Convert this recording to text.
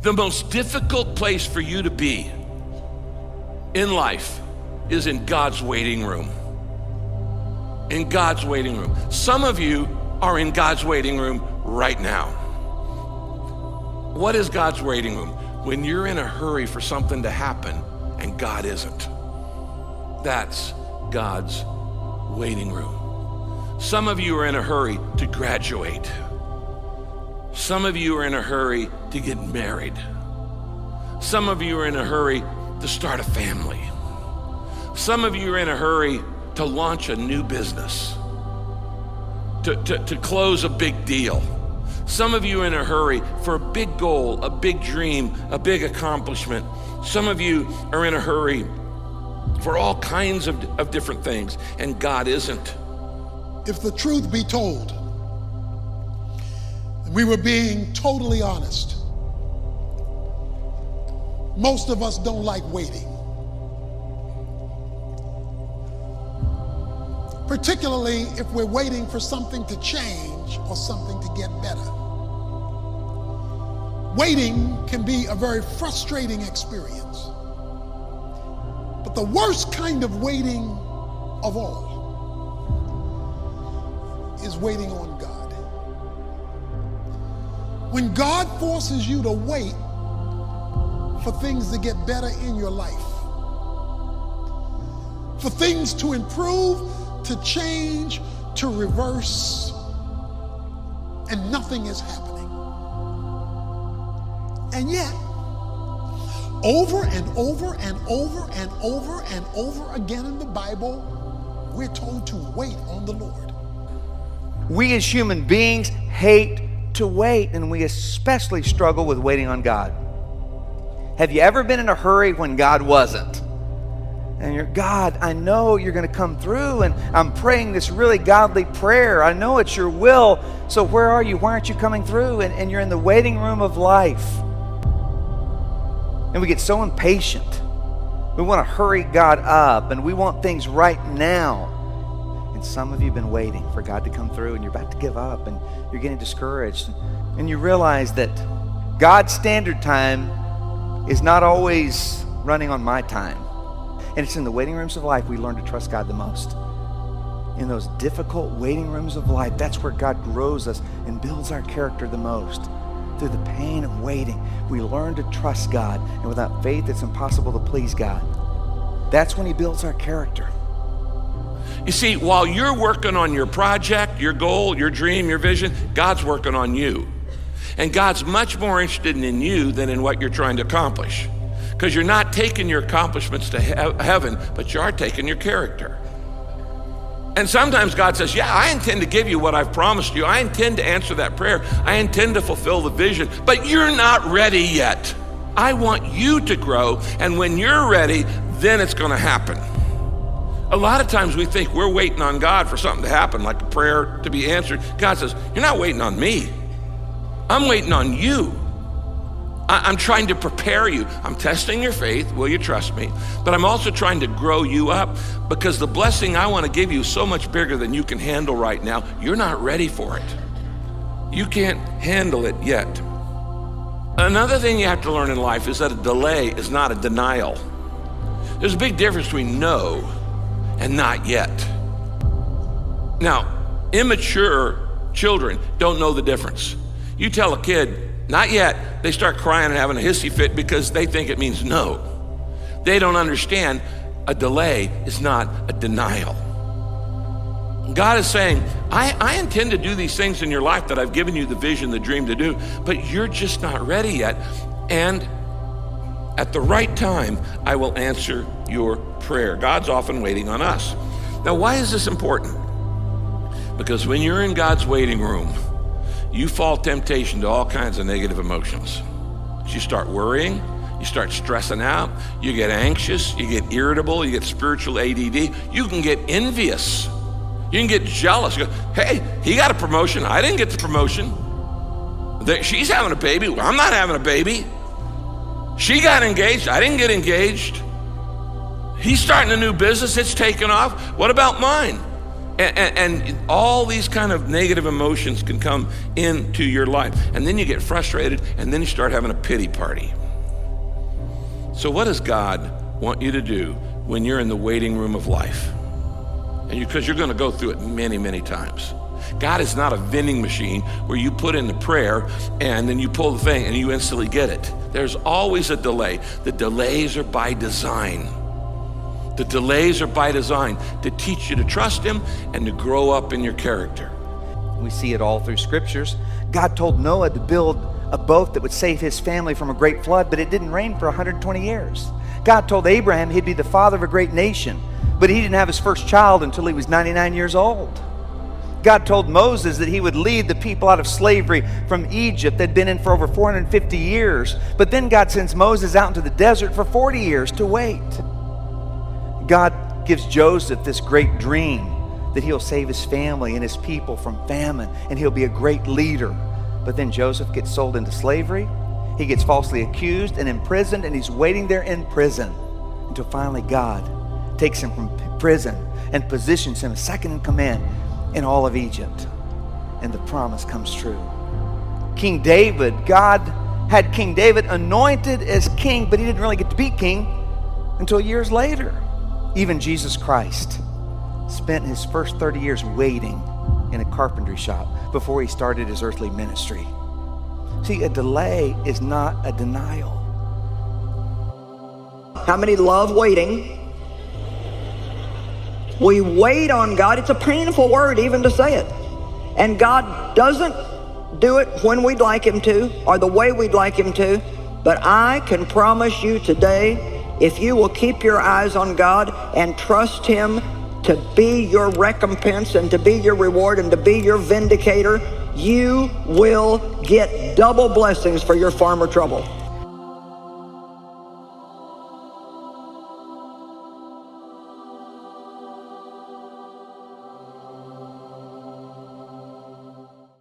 The most difficult place for you to be in life is in God's waiting room. In God's waiting room. Some of you are in God's waiting room right now. What is God's waiting room? When you're in a hurry for something to happen and God isn't. That's God's waiting room. Some of you are in a hurry to graduate. Some of you are in a hurry to get married. Some of you are in a hurry to start a family. Some of you are in a hurry to launch a new business, to close a big deal. Some of you are in a hurry for a big goal, a big dream, a big accomplishment. Some of you are in a hurry for all kinds of different things, and God isn't. If the truth be told, we were being totally honest. Most of us don't like waiting. Particularly if we're waiting for something to change or something to get better. Waiting can be a very frustrating experience. But the worst kind of waiting of all is waiting on God. When God forces you to wait for things to get better in your life, for things to improve, to change, to reverse, and nothing is happening. And yet, over and over and over and over and over again in the Bible, we're told to wait on the Lord. We as human beings hate to wait, and we especially struggle with waiting on God. Have you ever been in a hurry when God wasn't? And you're, God, I know you're going to come through, and I'm praying this really godly prayer. I know it's your will, so where are you? Why aren't you coming through? And you're in the waiting room of life. And we get so impatient. We want to hurry God up, and we want things right now. And some of you have been waiting for God to come through, and you're about to give up, and you're getting discouraged. And you realize that God's standard time is not always running on my time. And it's in the waiting rooms of life we learn to trust God the most. In those difficult waiting rooms of life, that's where God grows us and builds our character the most. Through the pain of waiting, we learn to trust God. And without faith, it's impossible to please God. That's when He builds our character. You see, while you're working on your project, your goal, your dream, your vision, God's working on you. And God's much more interested in you than in what you're trying to accomplish. Because you're not taking your accomplishments to heaven, but you are taking your character. And sometimes God says, yeah, I intend to give you what I've promised you. I intend to answer that prayer. I intend to fulfill the vision, but you're not ready yet. I want you to grow, and when you're ready, then it's going to happen. A lot of times we think we're waiting on God for something to happen, like a prayer to be answered. God says, you're not waiting on me. I'm waiting on you. I'm trying to prepare you. I'm testing your faith. Will you trust me? But I'm also trying to grow you up, because the blessing I want to give you is so much bigger than you can handle right now. You're not ready for it. You can't handle it yet. Another thing you have to learn in life is that a delay is not a denial. There's a big difference between no and not yet. Now, immature children don't know the difference. You tell a kid, not yet, they start crying and having a hissy fit because they think it means no. They don't understand a delay is not a denial. God is saying, I intend to do these things in your life that I've given you the vision, the dream to do, but you're just not ready yet. And at the right time, I will answer your prayer. God's often waiting on us. Now, why is this important? Because when you're in God's waiting room, you fall temptation to all kinds of negative emotions. You start worrying, you start stressing out, you get anxious, you get irritable, you get spiritual ADD, you can get envious, you can get jealous. You go, hey, he got a promotion, I didn't get the promotion. She's having a baby, I'm not having a baby. She got engaged, I didn't get engaged. He's starting a new business, it's taken off, what about mine? And all these kind of negative emotions can come into your life. And then you get frustrated, and then you start having a pity party. So what does God want you to do when you're in the waiting room of life? And because you're going to go through it many, many times. God is not a vending machine where you put in the prayer and then you pull the thing and you instantly get it. There's always a delay. The delays are by design. The delays are by design to teach you to trust him and to grow up in your character. We see it all through scriptures. God told Noah to build a boat that would save his family from a great flood, but it didn't rain for 120 years. God told Abraham he'd be the father of a great nation, but he didn't have his first child until he was 99 years old. God told Moses that he would lead the people out of slavery from Egypt. They'd been in for over 450 years. But then God sends Moses out into the desert for 40 years to wait. God gives Joseph this great dream that he'll save his family and his people from famine, and he'll be a great leader. But then Joseph gets sold into slavery. He gets falsely accused and imprisoned, and he's waiting there in prison until finally God takes him from prison and positions him second in command in all of Egypt, and the promise comes true. King David, God had King David anointed as king, but he didn't really get to be king until years later. Even Jesus Christ spent his first 30 years waiting in a carpentry shop before he started his earthly ministry. See, a delay is not a denial. How many love waiting? We wait on God. It's a painful word even to say it. And God doesn't do it when we'd like him to or the way we'd like him to. But I can promise you today, if you will keep your eyes on God and trust him to be your recompense and to be your reward and to be your vindicator, you will get double blessings for your farmer trouble.